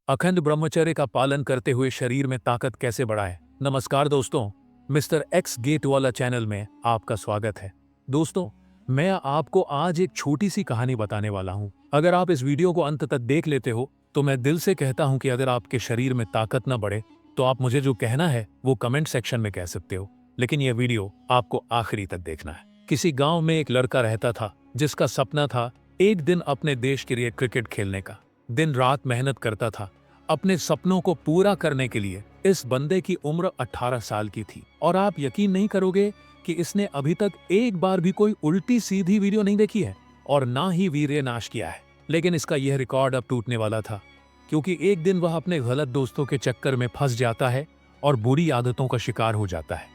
अखंड ब्रह्मचर्य का पालन करते हुए शरीर में ताकत कैसे बढ़ाएं। नमस्कार दोस्तों, मिस्टर एक्स गेट वाला चैनल में आपका स्वागत है। दोस्तों, मैं आपको आज एक छोटी सी कहानी बताने वाला हूं। अगर आप इस वीडियो को अंत तक देख लेते हो तो मैं दिल से कहता हूं कि अगर आपके शरीर में ताकत न बढ़े तो आप मुझे जो कहना है वो कमेंट सेक्शन में कह सकते हो, लेकिन यह वीडियो आपको आखिरी तक देखना है। किसी गांव में एक लड़का रहता था जिसका सपना था एक दिन अपने देश के लिए क्रिकेट खेलने का। दिन रात मेहनत करता था अपने सपनों को पूरा करने के लिए। इस बंदे की उम्र 18 साल की थी और आप यकीन नहीं करोगे कि इसने अभी तक एक बार भी कोई उल्टी सीधी वीडियो नहीं देखी है और ना ही वीर्य नाश किया है। लेकिन इसका यह रिकॉर्ड अब टूटने वाला था, क्योंकि एक दिन वह अपने गलत दोस्तों के चक्कर में फंस जाता है और बुरी आदतों का शिकार हो जाता है।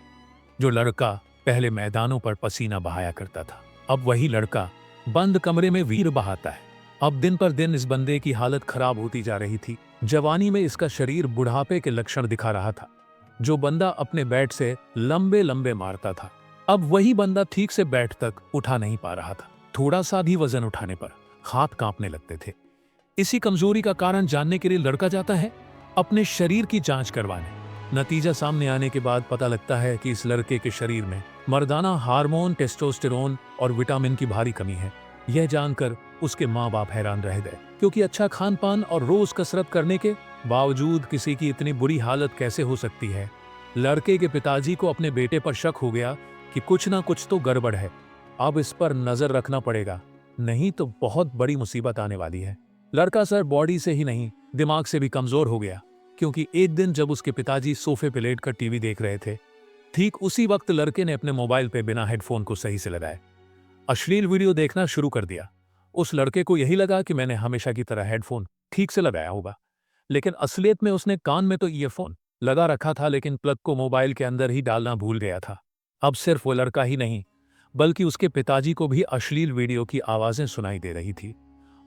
जो लड़का पहले मैदानों पर पसीना बहाया करता था, अब वही लड़का बंद कमरे में वीर बहाता है। अब दिन पर दिन इस बंदे की हालत खराब होती जा रही थी। जवानी में इसका शरीर बुढ़ापे के लक्षण दिखा रहा था। जो बंदा अपने बैट से लंबे लंबे मारता था, अब वही बंदा ठीक से बैट तक उठा नहीं पा रहा था। थोड़ा सा भी वजन उठाने पर हाथ कांपने लगते थे। इसी कमजोरी का कारण जानने के लिए लड़का जाता है अपने शरीर की जांच करवाने। नतीजा सामने आने के बाद पता लगता है कि इस लड़के के शरीर में मर्दाना हार्मोन, टेस्टोस्टेरोन और विटामिन की भारी कमी है। यह जानकर उसके माँ बाप हैरान रह गए, क्योंकि अच्छा खान पान और रोज कसरत करने के बावजूद किसी की इतनी बुरी हालत कैसे हो सकती है। लड़के के पिताजी को अपने बेटे पर शक हो गया कि कुछ ना कुछ तो गड़बड़ है। अब इस पर नजर रखना पड़ेगा, नहीं तो बहुत बड़ी मुसीबत आने वाली है। लड़का सर बॉडी से ही नहीं दिमाग से भी कमजोर हो गया, क्योंकि एक दिन जब उसके पिताजी सोफे पे लेटकर टीवी देख रहे थे, ठीक उसी वक्त लड़के ने अपने मोबाइल पे बिना हेडफोन को सही से लगाए अश्लील वीडियो देखना शुरू कर दिया। उस लड़के को यही लगा कि मैंने हमेशा की तरह हेडफोन ठीक से लगाया होगा, लेकिन असलियत में उसने कान में तो ईयरफोन लगा रखा था, लेकिन प्लग को मोबाइल के अंदर ही डालना भूल गया था। अब सिर्फ वो लड़का ही नहीं, बल्कि उसके पिताजी को भी अश्लील वीडियो की आवाजें सुनाई दे रही थी।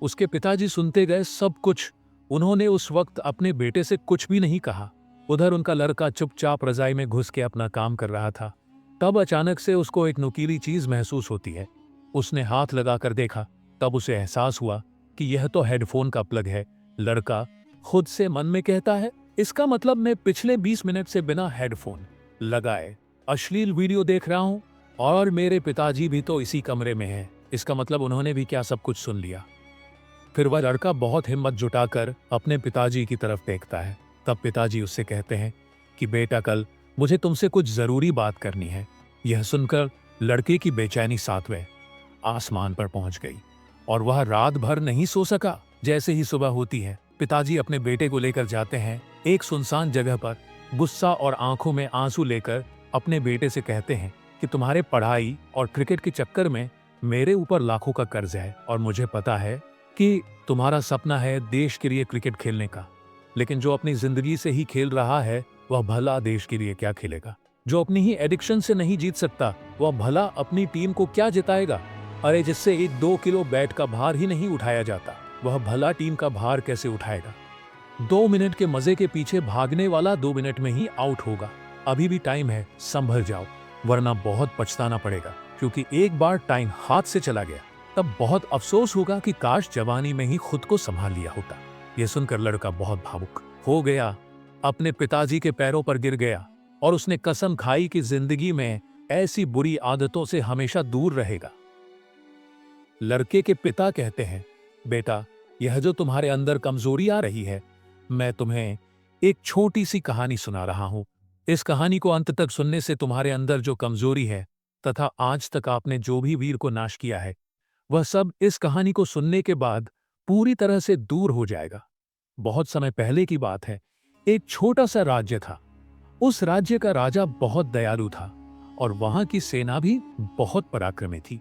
उसके पिताजी सुनते गए सब कुछ। उन्होंने उस वक्त अपने बेटे से कुछ भी नहीं कहा। उधर उनका लड़का चुपचाप रजाई में घुस के अपना काम कर रहा था। तब अचानक से उसको एक नुकीली चीज महसूस होती है। उसने हाथ लगाकर देखा, तब उसे एहसास हुआ कि यह तो हेडफोन का प्लग है। लड़का खुद से मन में कहता है, इसका मतलब मैं पिछले 20 मिनट से बिना हेडफोन लगाए अश्लील वीडियो देख रहा हूं और मेरे पिताजी भी तो इसी कमरे में हैं। इसका मतलब उन्होंने भी क्या सब कुछ सुन लिया। फिर वह लड़का बहुत हिम्मत जुटाकर अपने पिताजी की तरफ देखता है। तब पिताजी उससे कहते हैं कि बेटा, कल मुझे तुमसे कुछ जरूरी बात करनी है। यह सुनकर लड़के की बेचैनी 7वें आसमान पर पहुंच गई और वह रात भर नहीं सो सका। जैसे ही सुबह होती है, पिताजी अपने बेटे को लेकर जाते हैं एक सुनसान जगह पर। गुस्सा और आंखों में आंसू लेकर अपने बेटे से कहते हैं कि तुम्हारे पढ़ाई और क्रिकेट के चक्कर में मेरे ऊपर लाखों का कर्ज है और मुझे पता है कि तुम्हारा सपना है देश के लिए क्रिकेट खेलने का, लेकिन जो अपनी जिंदगी से ही खेल रहा है वह भला देश के लिए क्या खेलेगा। जो अपनी ही एडिक्शन से नहीं जीत सकता वह भला अपनी टीम को क्या जिताएगा। अरे, जिससे 1-2 किलो बैट का भार ही नहीं उठाया जाता, वह भला टीम का भार कैसे उठाएगा। 2 मिनट के मजे के पीछे भागने वाला 2 मिनट में ही आउट होगा। अभी भी टाइम है, संभल जाओ, वरना बहुत पछताना पड़ेगा, क्योंकि एक बार टाइम हाथ से चला गया तब बहुत अफसोस होगा कि काश जवानी में ही खुद को संभाल लिया होता। यह सुनकर लड़का बहुत भावुक हो गया, अपने पिताजी के पैरों पर गिर गया और उसने कसम खाई कि जिंदगी में ऐसी बुरी आदतों से हमेशा दूर रहेगा। लड़के के पिता कहते हैं, बेटा, यह जो तुम्हारे अंदर कमजोरी आ रही है, मैं तुम्हें एक छोटी सी कहानी सुना रहा हूं। इस कहानी को अंत तक सुनने से तुम्हारे अंदर जो कमजोरी है तथा आज तक आपने जो भी वीर को नाश किया है, वह सब इस कहानी को सुनने के बाद पूरी तरह से दूर हो जाएगा। बहुत समय पहले की बात है। एक छोटा सा राज्य था। उस राज्य का राजा बहुत दयालु था और वहां की सेना भी बहुत पराक्रमी थी।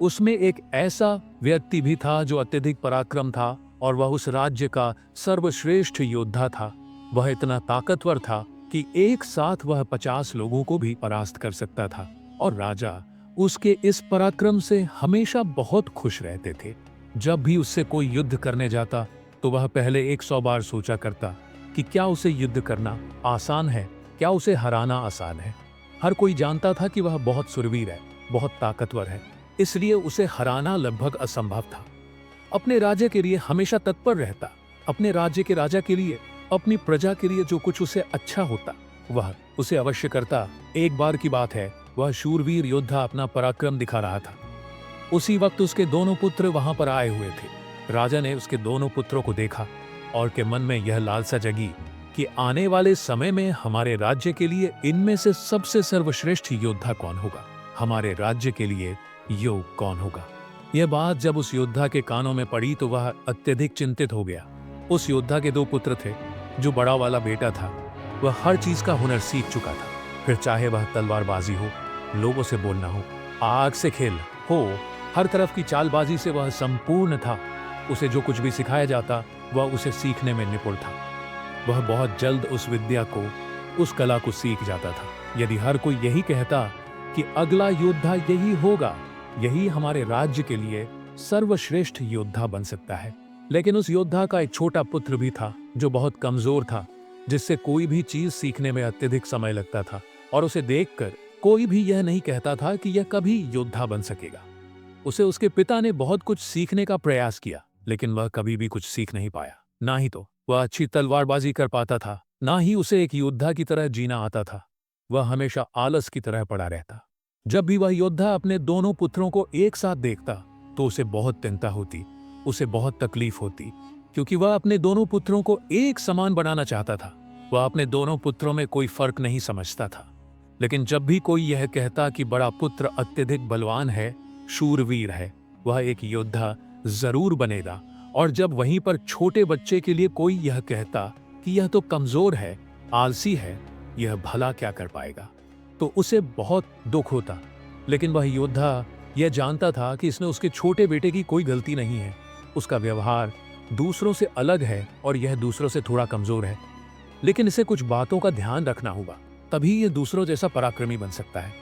उसमें एक ऐसा व्यक्ति भी था जो अत्यधिक पराक्रम था और वह उस राज्य का सर्वश्रेष्ठ योद्धा था। वह इतना ताकतवर था कि एक साथ वह 50 लोगों को भी परास्त कर सकता था और राजा उसके इस पराक्रम से हमेशा बहुत खुश रहते थे। जब भी उससे कोई युद्ध करने जाता तो वह पहले 100 बार सोचा करता कि क्या उसे युद्ध करना आसान है, क्या उसे हराना आसान है। हर कोई जानता था कि वह बहुत सुरवीर है, बहुत ताकतवर है, इसलिए उसे हराना लगभग असंभव था। अपने राज्य के लिए हमेशा तत्पर रहता, अपने राज्य के राजा के लिए, अपनी प्रजा के लिए जो कुछ उसे अच्छा होता वह उसे अवश्य करता। एक बार की बात है, वह शूरवीर योद्धा अपना पराक्रम दिखा रहा था। उसी वक्त उसके दोनों पुत्र वहां पर आए हुए थे। राजा ने उसके दोनों पुत्रों को देखा और के मन में यह लालसा जगी कि आने वाले समय में हमारे राज्य के लिए इनमें से सबसे सर्वश्रेष्ठ योद्धा कौन होगा, हमारे राज्य के लिए योग कौन होगा। यह बात जब उस योद्धा के कानों में पड़ी तो वह अत्यधिक चिंतित हो गया। उस योद्धा के दो पुत्र थे। जो बड़ा वाला बेटा था वह हर चीज का हुनर सीख चुका था। फिर चाहे वह तलवारबाजी हो, लोगों से बोलना हो, आग से खेल हो, हर तरफ की चालबाजी से वह संपूर्ण था। उसे जो कुछ भी सिखाया जाता वह उसे सीखने में निपुण था। वह बहुत जल्द उस विद्या को, उस कला को सीख जाता था। यदि हर कोई यही कहता कि अगला योद्धा यही होगा, यही हमारे राज्य के लिए सर्वश्रेष्ठ योद्धा बन सकता है। लेकिन उस योद्धा का एक छोटा पुत्र भी था जो बहुत कमजोर था, जिससे कोई भी चीज सीखने में अत्यधिक समय लगता था और उसे देखकर कोई भी यह नहीं कहता था कि यह कभी योद्धा बन सकेगा। उसे उसके पिता ने बहुत कुछ सीखने का प्रयास किया, लेकिन वह कभी भी कुछ सीख नहीं पाया। ना ही तो वह अच्छी तलवारबाजी कर पाता था, ना ही उसे एक योद्धा की तरह जीना आता था। वह हमेशा आलस की तरह पड़ा रहता। जब भी वह योद्धा अपने दोनों पुत्रों को एक साथ देखता तो उसे बहुत चिंता होती, उसे बहुत तकलीफ होती, क्योंकि वह अपने दोनों पुत्रों को एक समान बनाना चाहता था। वह अपने दोनों पुत्रों में कोई फर्क नहीं समझता था। लेकिन जब भी कोई यह कहता कि बड़ा पुत्र अत्यधिक बलवान है, शूरवीर है, वह एक योद्धा जरूर बनेगा, और जब वहीं पर छोटे बच्चे के लिए कोई यह कहता कि यह तो कमजोर है, आलसी है, यह भला क्या कर पाएगा, तो उसे बहुत दुख होता। लेकिन वह योद्धा यह जानता था कि इसमें उसके छोटे बेटे की कोई गलती नहीं है। उसका व्यवहार दूसरों से अलग है और यह दूसरों से थोड़ा कमजोर है, लेकिन इसे कुछ बातों का ध्यान रखना होगा, तभी यह दूसरों जैसा पराक्रमी बन सकता है,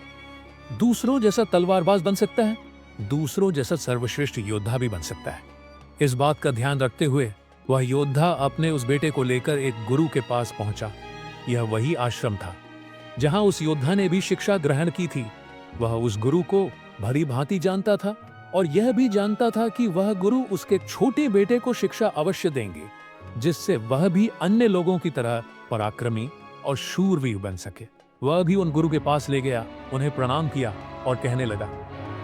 दूसरों जैसा तलवारबाज बन सकता है, दूसरों जैसा सर्वश्रेष्ठ योद्धा भी बन सकता है। इस बात का ध्यान रखते हुए वह योद्धा अपने उस बेटे को लेकर एक गुरु के पास पहुंचा। यह वही आश्रम था जहां उस योद्धा ने भी शिक्षा ग्रहण की थी। वह उस गुरु को भली भांति जानता था और यह भी जानता था कि वह गुरु उसके छोटे बेटे को शिक्षा अवश्य देंगे, जिससे वह भी अन्य लोगों की तरह पराक्रमी और शूरवीर बन सके। वह भी उन गुरु के पास ले गया, उन्हें प्रणाम किया और कहने लगा,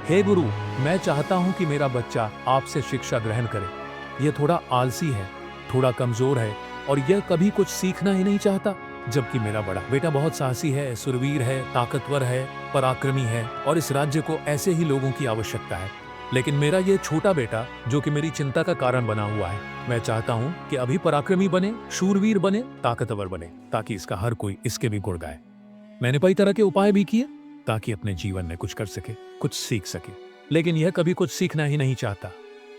हे गुरु, मैं चाहता हूं कि मेरा बच्चा आपसे शिक्षा ग्रहण करे। यह थोड़ा आलसी है, थोड़ा कमजोर है और यह कभी कुछ सीखना ही नहीं चाहता, जबकि मेरा बड़ा बेटा बहुत साहसी है, सुरवीर है, ताकतवर है, पराक्रमी है और इस राज्य को ऐसे ही लोगों की आवश्यकता है। लेकिन मेरा यह छोटा बेटा, जो कि मेरी चिंता का कारण बना हुआ है, मैं चाहता हूं कि अभी पराक्रमी बने, शूरवीर बने, ताकतवर बने, ताकि इसका हर कोई इसके भी गुण गाए। मैंने कई तरह के उपाय भी किए ताकि अपने जीवन में कुछ कर सके, कुछ सीख सके, लेकिन यह कभी कुछ सीखना ही नहीं चाहता।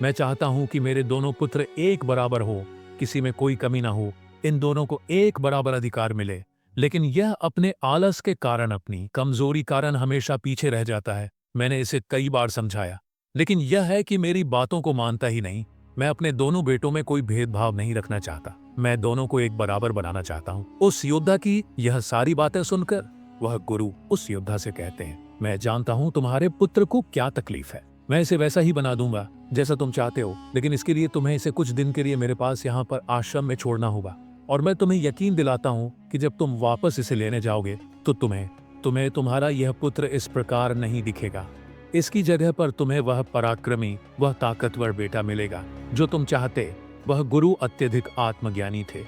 मैं चाहता हूं कि मेरे दोनों पुत्र एक बराबर हो, किसी में कोई कमी ना हो, इन दोनों को एक बराबर अधिकार मिले, लेकिन यह अपने आलस के कारण, अपनी कमजोरी कारण हमेशा पीछे रह जाता है। मैंने इसे कई बार समझाया, लेकिन यह है कि मेरी बातों को मानता ही नहीं। मैं अपने दोनों बेटों में कोई भेदभाव नहीं रखना चाहता, मैं दोनों को एक बराबर बनाना चाहता हूँ। उस योद्धा की यह सारी बातें सुनकर वह गुरु उस योद्धा से कहते हैं, मैं जानता हूँ तुम्हारे पुत्र को क्या तकलीफ है, मैं इसे वैसा ही बना दूंगा जैसा तुम चाहते हो, लेकिन इसके लिए तुम्हें इसे कुछ दिन के लिए मेरे पास यहाँ पर आश्रम में छोड़ना होगा। और मैं तुम्हें यकीन दिलाता हूँ कि जब तुम वापस इसे लेने जाओगे तो तुम्हें तुम्हारा यह पुत्र इस प्रकार नहीं दिखेगा। इसकी जगह पर तुम्हें वह पराक्रमी, वह ताकतवर बेटा मिलेगा जो तुम चाहते। वह गुरु अत्यधिक आत्मज्ञानी थे।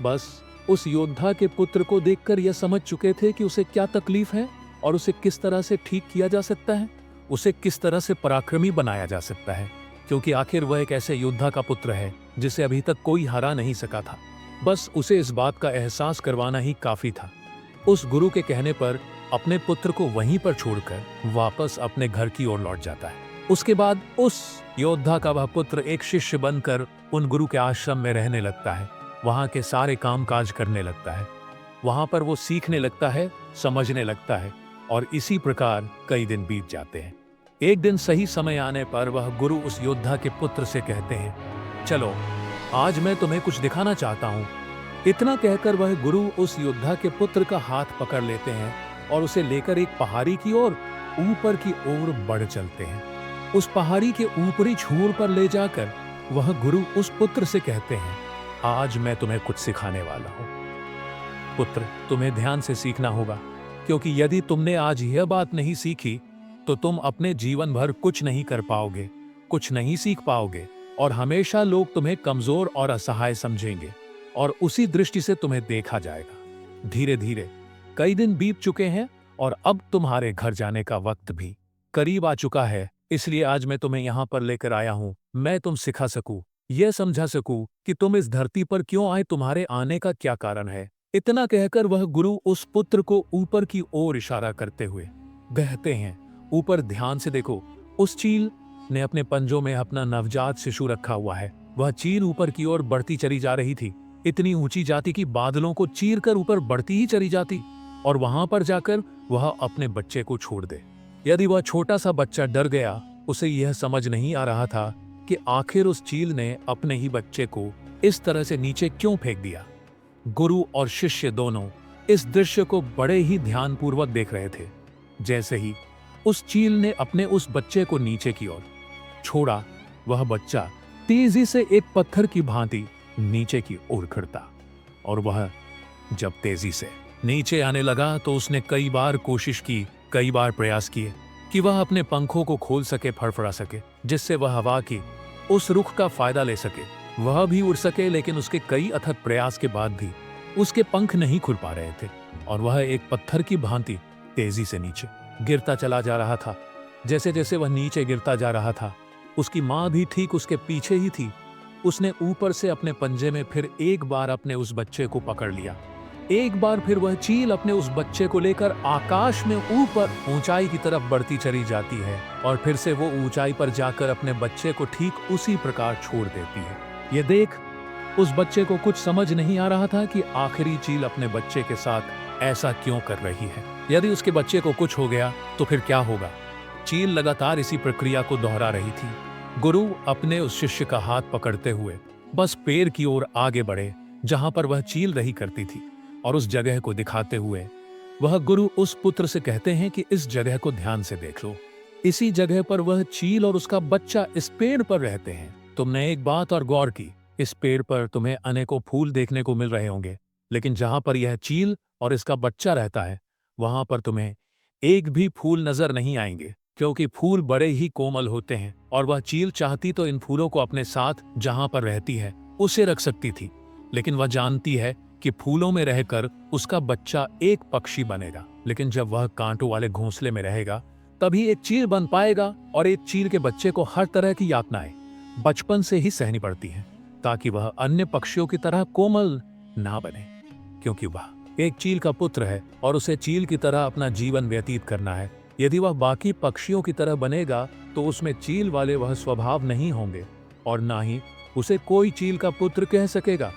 बस उस योद्धा के पुत्र को देखकर यह समझ चुके थे कि उसे क्या तकलीफ है और उसे किस तरह से ठीक किया जा सकता है, उसे किस तरह से पराक्रमी बनाया जा सकता है, क्योंकि आखिर वह एक ऐसे योद्धा का पुत्र है जिसे अभी तक कोई हरा नहीं सका था। बस उसे इस बात का एहसास करवाना ही काफी था। उस गुरु के कहने पर अपने पुत्र को वहीं पर छोड़कर वापस अपने घर की ओर लौट जाता है। उसके बाद उस योद्धा का वह पुत्र एक शिष्य बनकर उन गुरु के आश्रम में रहने लगता है, वहां के सारे काम काज करने लगता है, वहां पर वो सीखने लगता है, समझने लगता है, और इसी प्रकार कई दिन बीत जाते हैं। एक दिन सही समय आने पर वह गुरु उस योद्धा के पुत्र से कहते हैं, चलो आज मैं तुम्हें कुछ दिखाना चाहता हूँ। इतना कहकर वह गुरु उस योद्धा के पुत्र का हाथ पकड़ लेते हैं और उसे लेकर एक पहाड़ी की ओर ऊपर की ओर बढ़ चलते हैं। उस पहाड़ी के ऊपरी छोर पर ले जाकर वह गुरु उस पुत्र से कहते हैं, आज मैं तुम्हें कुछ सिखाने वाला हूं। पुत्र, तुम्हें ध्यान से सीखना होगा, क्योंकि यदि तुमने आज यह बात नहीं सीखी तो तुम अपने जीवन भर कुछ नहीं कर पाओगे, कुछ नहीं सीख पाओगे और हमेशा लोग तुम्हें कमजोर और असहाय समझेंगे और उसी दृष्टि से तुम्हें देखा जाएगा। धीरे धीरे कई दिन बीत चुके हैं और अब तुम्हारे घर जाने का वक्त भी करीब आ चुका है। इसलिए आज मैं तुम्हें यहाँ पर लेकर आया हूँ, मैं तुम सिखा सकूं, यह समझा सकूं कि तुम इस धरती पर क्यों आए, तुम्हारे आने का क्या कारण है। इतना कहकर वह गुरु उस पुत्र को ऊपर की ओर इशारा करते हुए कहते हैं, ऊपर ध्यान से देखो। उस चील ने अपने पंजों में अपना नवजात शिशु रखा हुआ है। वह चील ऊपर की ओर बढ़ती चली जा रही थी, इतनी ऊंची जाती कि बादलों को चीर कर ऊपर बढ़ती ही चली जाती और वहां पर जाकर वह अपने बच्चे को छोड़ दे। यदि वह छोटा सा बच्चा डर गया, उसे यह समझ नहीं आ रहा था कि आखिर उस चील ने अपने ही बच्चे को इस तरह से नीचे क्यों फेंक दिया। गुरु और शिष्य दोनों इस दृश्य को बड़े ही ध्यानपूर्वक देख रहे थे। जैसे ही उस चील ने अपने उस बच्चे को नीचे की ओर छोड़ा, वह बच्चा तेजी से एक पत्थर की भांति नीचे की ओर खड़ता और वह जब तेजी से नीचे आने लगा तो उसने कई बार कोशिश की, कई बार प्रयास किए कि वह अपने पंखों को खोल सके, फड़फड़ा सके, जिससे वह हवा की उस रुख का फायदा ले सके, वह भी उड़ सके। लेकिन उसके कई अथक प्रयास के बाद भी उसके पंख नहीं खुल पा रहे थे और वह एक पत्थर की भांति तेजी से नीचे गिरता चला जा रहा था। जैसे जैसे वह नीचे गिरता जा रहा था, उसकी माँ भी ठीक उसके पीछे ही थी। उसने ऊपर से अपने पंजे में फिर एक बार अपने उस बच्चे को पकड़ लिया। एक बार फिर वह चील अपने उस बच्चे को लेकर आकाश में ऊपर ऊंचाई की तरफ बढ़ती चली जाती है और फिर से वो ऊंचाई पर जाकर अपने बच्चे को ठीक उसी प्रकार छोड़ देती है। ये देख उस बच्चे को कुछ समझ नहीं आ रहा था कि आखिरी चील अपने बच्चे के साथ ऐसा क्यों कर रही है। यदि उसके बच्चे को कुछ हो गया तो फिर क्या होगा। चील लगातार इसी प्रक्रिया को दोहरा रही थी। गुरु अपने उस शिष्य का हाथ पकड़ते हुए बस पेड़ की ओर आगे बढ़े जहां पर वह चील रही करती थी और उस जगह को दिखाते हुए वह गुरु उस पुत्र से कहते हैं कि इस जगह को ध्यान से देख लो। इसी जगह पर वह चील और उसका बच्चा इस पेड़ पर रहते हैं। तुमने एक बात और गौर की, इस पेड़ पर तुम्हें अनेकों फूल देखने को मिल रहे होंगे, लेकिन जहां पर यह चील और इसका बच्चा रहता है वहां पर तुम्हें एक भी फूल नजर नहीं आएंगे, क्योंकि फूल बड़े ही कोमल होते हैं और वह चील चाहती तो इन फूलों को अपने साथ जहां पर रहती है उसे रख सकती थी, लेकिन वह जानती है कि फूलों में रहकर उसका बच्चा एक पक्षी बनेगा, लेकिन जब वह कांटों वाले घोंसले में रहेगा तभी एक चील बन पाएगा। और एक चील के बच्चे को हर तरह की यातनाएं बचपन से ही सहनी पड़ती हैं ताकि वह अन्य पक्षियों की तरह कोमल ना बने, क्योंकि वह एक चील का पुत्र है और उसे चील की तरह अपना जीवन व्यतीत करना है। यदि वह बाकी पक्षियों की तरह बनेगा तो उसमें चील वाले वह स्वभाव नहीं होंगे और ना ही उसे कोई चील का पुत्र कह सकेगा।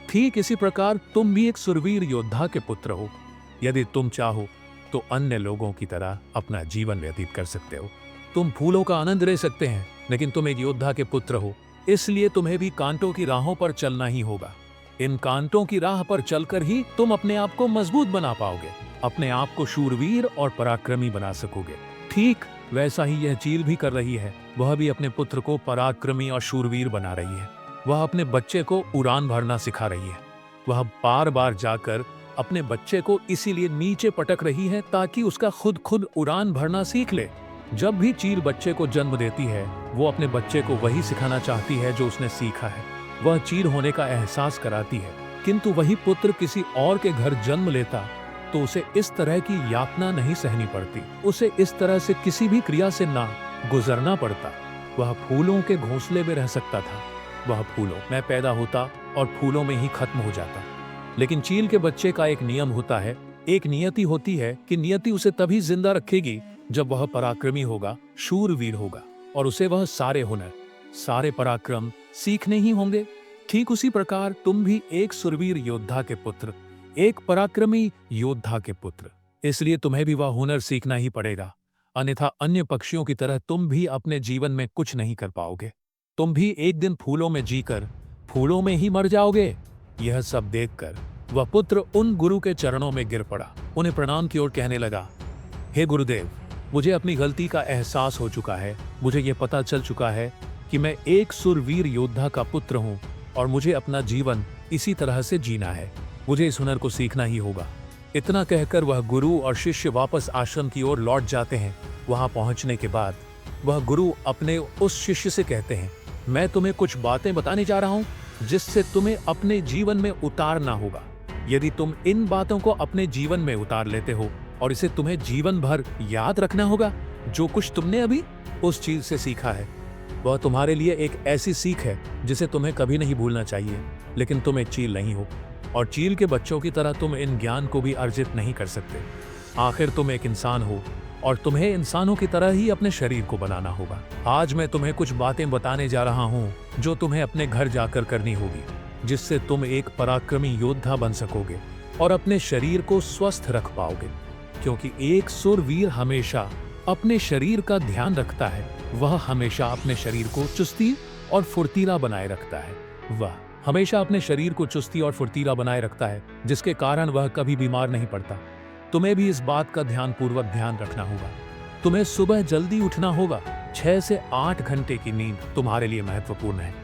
ठीक इसी प्रकार तुम भी एक सुरवीर योद्धा के पुत्र हो। यदि तुम चाहो तो अन्य लोगों की तरह अपना जीवन व्यतीत कर सकते हो। तुम फूलों का आनंद ले सकते हैं, लेकिन तुम एक योद्धा के पुत्र हो, इसलिए तुम्हें भी कांटों की राहों पर चलना ही होगा। इन कांटों की राह पर चलकर ही तुम अपने आप को मजबूत बना पाओगे, अपने आप को शूरवीर और पराक्रमी बना सकोगे। ठीक वैसा ही यह चील भी कर रही है। वह भी अपने पुत्र को पराक्रमी और शूरवीर बना रही है। वह अपने बच्चे को उड़ान भरना सिखा रही है। वह बार बार जाकर अपने बच्चे को इसीलिए नीचे पटक रही है ताकि उसका खुद उड़ान भरना सीख ले। जब भी चील बच्चे को जन्म देती है वो अपने बच्चे को वही सिखाना चाहती है जो उसने सीखा है। वह चील होने का एहसास कराती है, किंतु वही पुत्र किसी और के घर जन्म लेता तो उसे इस तरह की यातना नहीं सहनी पड़ती, उसे इस तरह से किसी भी क्रिया से ना गुजरना पड़ता। वह फूलों के घोंसले में रह सकता था, वह फूलों में पैदा होता और फूलों में ही खत्म हो जाता। लेकिन चील के बच्चे का एक नियम होता है, एक नियति होती है कि नियति उसे तभी जिंदा रखेगी जब वह पराक्रमी होगा, शूरवीर होगा और उसे वह सारे हुनर, सारे पराक्रम सीखने ही होंगे। ठीक उसी प्रकार तुम भी एक सुरवीर योद्धा के पुत्र, एक पराक्रमी योद्धा के पुत्र, इसलिए तुम्हें भी वह हुनर सीखना ही पड़ेगा, अन्यथा अन्य पक्षियों की तरह तुम भी अपने जीवन में कुछ नहीं कर पाओगे। तुम भी एक दिन फूलों में जीकर फूलों में ही मर जाओगे। यह सब देखकर वह पुत्र उन गुरु के चरणों में गिर पड़ा, उन्हें प्रणाम की ओर कहने लगा, हे गुरुदेव, मुझे अपनी गलती का एहसास हो चुका है। मुझे यह पता चल चुका है कि मैं एक सुरवीर योद्धा का पुत्र हूँ और मुझे अपना जीवन इसी तरह से जीना है। मुझे इस हुनर को सीखना ही होगा। इतना कहकर वह गुरु और शिष्य वापस आश्रम की ओर लौट जाते हैं। वहां पहुंचने के बाद वह गुरु अपने उस शिष्य से कहते हैं, मैं तुम्हें कुछ बातें बताने जा रहा हूं जिससे तुम्हें अपने जीवन में उतारना होगा। यदि तुम इन बातों को अपने जीवन में उतार लेते हो और इसे तुम्हें जीवन भर याद रखना होगा, जो कुछ तुमने अभी उस चीज से सीखा है वह तुम्हारे लिए एक ऐसी सीख है जिसे तुम्हें कभी नहीं भूलना चाहिए। लेकिन तुम एक चील नहीं हो और चील के बच्चों की तरह तुम इन ज्ञान को भी अर्जित नहीं कर सकते। आखिर तुम एक इंसान हो और तुम्हें इंसानों की तरह ही अपने शरीर को बनाना होगा। आज मैं तुम्हें कुछ बातें बताने जा रहा हूं जो तुम्हें अपने घर जाकर करनी होगी, जिससे तुम एक पराक्रमी योद्धा बन सकोगे और अपने शरीर को स्वस्थ रख पाओगे। क्योंकि एक सुरवीर हमेशा अपने शरीर का ध्यान रखता है, वह हमेशा अपने शरीर को चुस्ती और फुर्तीला बनाए रखता है। वह हमेशा अपने शरीर को चुस्ती और फुर्तीला बनाए रखता है, जिसके कारण वह कभी बीमार नहीं पड़ता। तुम्हें भी इस बात का ध्यानपूर्वक ध्यान रखना होगा। तुम्हें सुबह जल्दी उठना होगा। 6 से 8 घंटे की नींद तुम्हारे लिए महत्वपूर्ण है।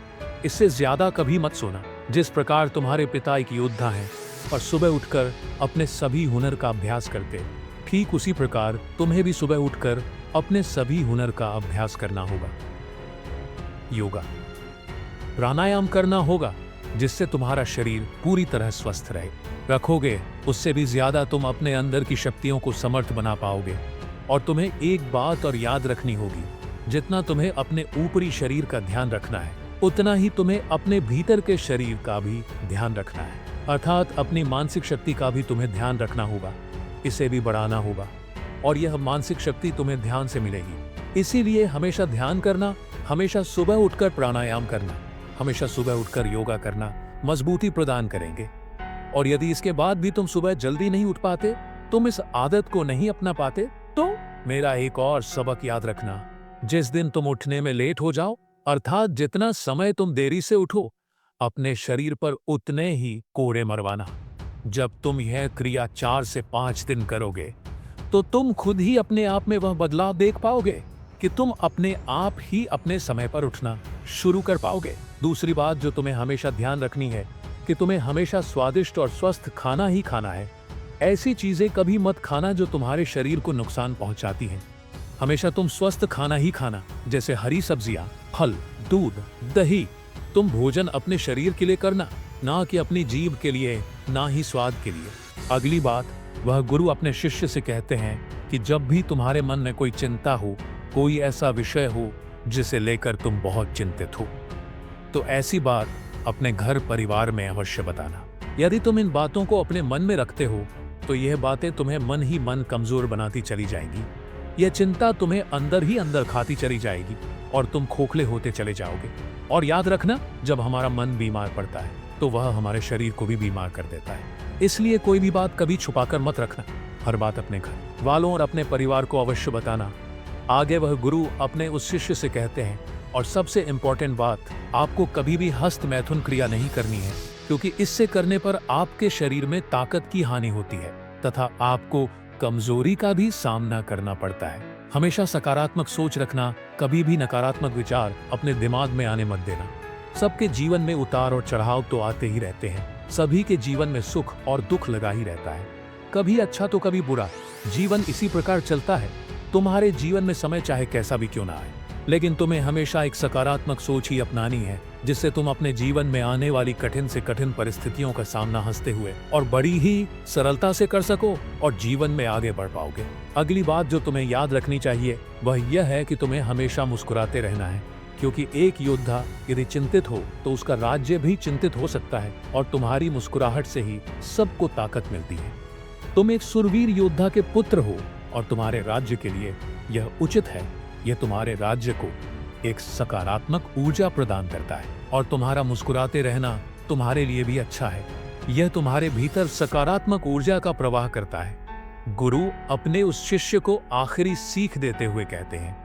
इससे ज्यादा कभी मत सोना। जिस प्रकार तुम्हारे पिता एक योद्धा हैं और सुबह उठकर अपने सभी हुनर का अभ्यास करते, ठीक उसी प्रकार तुम्हें भी सुबह उठकर अपने सभी हुनर का अभ्यास करना होगा। योगा, प्राणायाम करना होगा, जिससे तुम्हारा शरीर पूरी तरह स्वस्थ रखोगे। उससे भी ज्यादा तुम अपने अंदर की शक्तियों को समर्थ बना पाओगे। और तुम्हें एक बात और याद रखनी होगी, जितना तुम्हें अपने ऊपरी शरीर का ध्यान रखना है, उतना ही तुम्हें अपने भीतर के शरीर का भी ध्यान रखना है। अर्थात अपनी मानसिक शक्ति का भी तुम्हें ध्यान रखना होगा, इसे भी बढ़ाना होगा। और यह मानसिक शक्ति तुम्हें ध्यान से मिलेगी। इसीलिए हमेशा ध्यान करना, हमेशा सुबह उठकर प्राणायाम करना, हमेशा सुबह उठकर योगा करना मजबूती प्रदान करेंगे। और यदि इसके बाद भी तुम सुबह जल्दी नहीं उठ पाते, तुम इस आदत को नहीं अपना पाते, तो मेरा एक और सबक याद रखना। जिस दिन तुम उठने में लेट हो जाओ, अर्थात जितना समय तुम देरी से उठो, अपने शरीर पर उतने ही कोड़े मरवाना। जब तुम यह क्रिया 4 से 5 दिन करोगे, तो तुम खुद ही अपने आप में वह बदलाव देख पाओगे कि तुम अपने आप ही अपने समय पर उठना शुरू कर पाओगे। दूसरी बात जो तुम्हें हमेशा ध्यान रखनी है कि तुम्हें हमेशा स्वादिष्ट और स्वस्थ खाना ही खाना है। ऐसी चीजें कभी मत खाना जो तुम्हारे शरीर को नुकसान पहुंचाती हैं। हमेशा तुम स्वस्थ खाना ही खाना, जैसे हरी सब्जियां, फल, दूध, दही। तुम भोजन अपने शरीर के लिए करना, ना कि अपनी जीभ के लिए, ना ही स्वाद के लिए। अगली बात, वह गुरु अपने शिष्य से कहते हैं कि जब भी तुम्हारे मन में कोई चिंता हो, कोई ऐसा विषय हो जिसे लेकर तुम बहुत चिंतित हो, तो ऐसी बात अपने घर परिवार में अवश्य बताना। यदि तुम इन बातों को अपने मन में रखते हो, तो यह बातें तुम्हें मन ही मन कमजोर बनाती चली जाएंगी। यह चिंता तुम्हें अंदर ही अंदर खाती चली जाएगी और तुम खोखले होते चले जाओगे। और याद रखना, जब हमारा मन बीमार पड़ता है तो वह हमारे शरीर को भी बीमार कर देता है। इसलिए कोई भी बात कभी छुपाकर मत रखना। हर बात अपने घर वालों और अपने परिवार को अवश्य बताना। आगे वह गुरु अपने उस शिष्य से कहते हैं, और सबसे इंपॉर्टेंट बात, आपको कभी भी हस्त मैथुन क्रिया नहीं करनी है, क्योंकि इससे करने पर आपके शरीर में ताकत की हानि होती है तथा आपको कमजोरी का भी सामना करना पड़ता है। हमेशा सकारात्मक सोच रखना, कभी भी नकारात्मक विचार अपने दिमाग में आने मत देना। सबके जीवन में उतार और चढ़ाव तो आते ही रहते हैं। सभी के जीवन में सुख और दुख लगा ही रहता है, कभी अच्छा तो कभी बुरा। जीवन इसी प्रकार चलता है। तुम्हारे जीवन में समय चाहे कैसा भी क्यों ना आए, लेकिन तुम्हें हमेशा एक सकारात्मक सोच ही अपनानी है, जिससे तुम अपने जीवन में आने वाली कठिन से कठिन परिस्थितियों का सामना हंसते हुए और बड़ी ही सरलता से कर सको और जीवन में आगे बढ़ पाओगे। अगली बात जो तुम्हें याद रखनी चाहिए वह यह है कि तुम्हें हमेशा मुस्कुराते रहना है, क्योंकि एक योद्धा यदि चिंतित हो तो उसका राज्य भी चिंतित हो सकता है और तुम्हारी मुस्कुराहट से ही सबको ताकत मिलती है। तुम एक सुरवीर योद्धा के पुत्र हो और तुम्हारे राज्य के लिए यह उचित है। यह तुम्हारे राज्य को एक सकारात्मक ऊर्जा प्रदान करता है और तुम्हारा मुस्कुराते रहना तुम्हारे लिए भी अच्छा है। यह तुम्हारे भीतर सकारात्मक ऊर्जा का प्रवाह करता है। गुरु अपने उस शिष्य को आखिरी सीख देते हुए कहते हैं,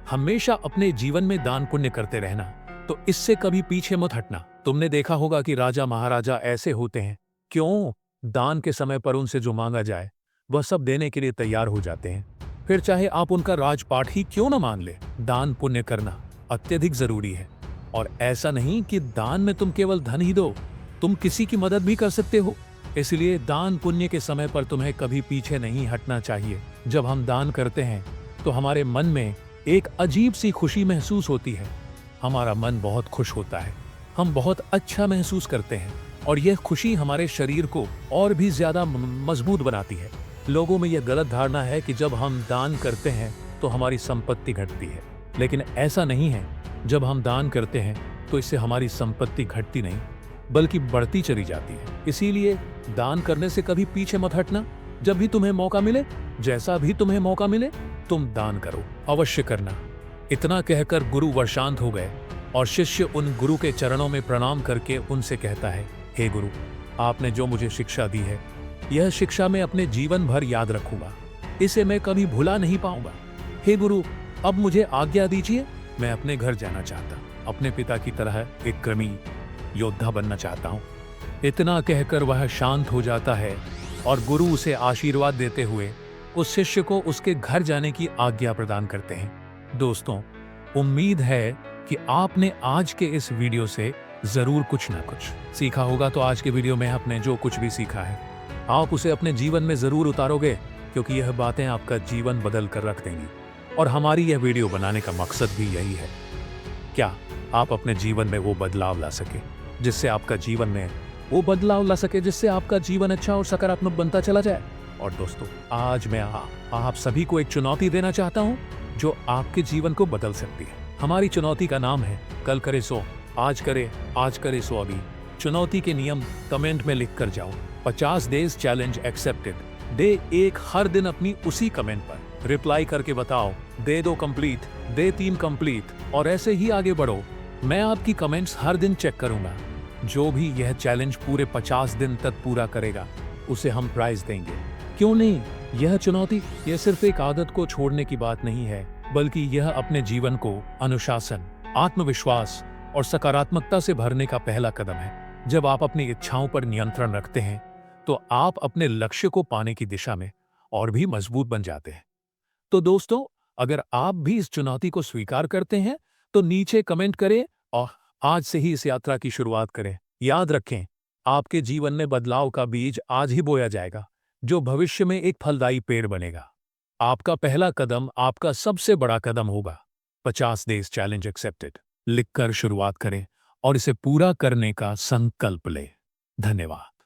हमेशा अपने जीवन में दान पुण्य करते रहना, तो इससे कभी पीछे मत हटना। तुमने देखा होगा कि राजा महाराजा ऐसे होते हैं, क्यों? दान के समय पर उनसे जो मांगा जाए वह सब देने के लिए तैयार हो जाते हैं। फिर चाहे आप उनका राजपाट ही क्यों न मान ले, दान पुण्य करना अत्यधिक जरूरी है। और ऐसा नहीं कि दान में तुम केवल धन ही दो, तुम किसी की मदद भी कर सकते हो। इसलिए दान पुण्य के समय पर तुम्हें कभी पीछे नहीं हटना चाहिए। जब हम दान करते हैं तो हमारे मन में एक अजीब सी खुशी महसूस होती है। हमारा मन बहुत खुश होता है, हम बहुत अच्छा महसूस करते हैं और यह खुशी हमारे शरीर को और भी ज्यादा मजबूत बनाती है। लोगों में यह गलत धारणा है कि जब हम दान करते हैं तो हमारी संपत्ति घटती है, लेकिन ऐसा नहीं है। जब हम दान करते हैं तो इससे हमारी संपत्ति घटती नहीं बल्कि बढ़ती चली जाती है। इसीलिए दान करने से कभी पीछे मत हटना। जब भी तुम्हें मौका मिले, जैसा भी तुम्हें मौका मिले, तुम दान करो, अवश्य करना। इतना कहकर गुरु शांत हो गए और शिष्य उन गुरु के चरणों में प्रणाम करके उनसे कहता है, हे गुरु, आपने जो मुझे शिक्षा दी है, यह शिक्षा मैं अपने जीवन भर याद रखूंगा। इसे मैं कभी भुला नहीं पाऊंगा। हे गुरु, अब मुझे आज्ञा दीजिए, मैं अपने घर जाना चाहता, अपने पिता की तरह एक कर्मी योद्धा बनना चाहता हूँ। इतना कहकर वह शांत हो जाता है और गुरु उसे आशीर्वाद देते हुए उस शिष्य को उसके घर जाने की आज्ञा प्रदान करते हैं। दोस्तों, उम्मीद है कि आपने आज के इस वीडियो से जरूर कुछ ना कुछ सीखा होगा। तो आज के वीडियो में आपने जो कुछ भी सीखा है, आप उसे अपने जीवन में जरूर उतारोगे, क्योंकि यह बातें आपका जीवन बदल कर रख देंगी। और हमारी यह वीडियो बनाने का मकसद भी यही है, क्या आप अपने जीवन में वो बदलाव ला सके जिससे आपका जीवन में वो बदलाव ला सके जिससे आपका जीवन अच्छा और सकारात्मक बनता चला जाए। और दोस्तों, आज मैं आप सभी को एक चुनौती देना चाहता हूं जो आपके जीवन को बदल सकती है। हमारी चुनौती का नाम है कल करे सो आज करे सो अभी। चुनौती के नियम कमेंट में लिख कर जाओ। 50 डेज चैलेंज एक्सेप्टेड। डे 1 हर दिन अपनी उसी कमेंट पर रिप्लाई करके बताओ, डे 2 कंप्लीट, डे 3 कंप्लीट, और ऐसे ही आगे बढ़ो। मैं आपकी कमेंट्स हर दिन चेक करूंगा। जो भी यह चैलेंज पूरे 50 दिन तक पूरा करेगा उसे हम प्राइज देंगे। क्यों नहीं? यह चुनौती यह सिर्फ एक आदत को छोड़ने की बात नहीं है, बल्कि यह अपने जीवन को अनुशासन, आत्मविश्वास और सकारात्मकता से भरने का पहला कदम है। जब आप अपनी इच्छाओं पर नियंत्रण रखते हैं तो आप अपने लक्ष्य को पाने की दिशा में और भी मजबूत बन जाते हैं। तो दोस्तों, अगर आप भी इस चुनौती को स्वीकार करते हैं तो नीचे कमेंट करें और आज से ही इस यात्रा की शुरुआत करें। याद रखें, आपके जीवन में बदलाव का बीज आज ही बोया जाएगा, जो भविष्य में एक फलदायी पेड़ बनेगा। आपका पहला कदम आपका सबसे बड़ा कदम होगा। 50 डेज चैलेंज एक्सेप्टेड लिखकर शुरुआत करें और इसे पूरा करने का संकल्प लें। धन्यवाद।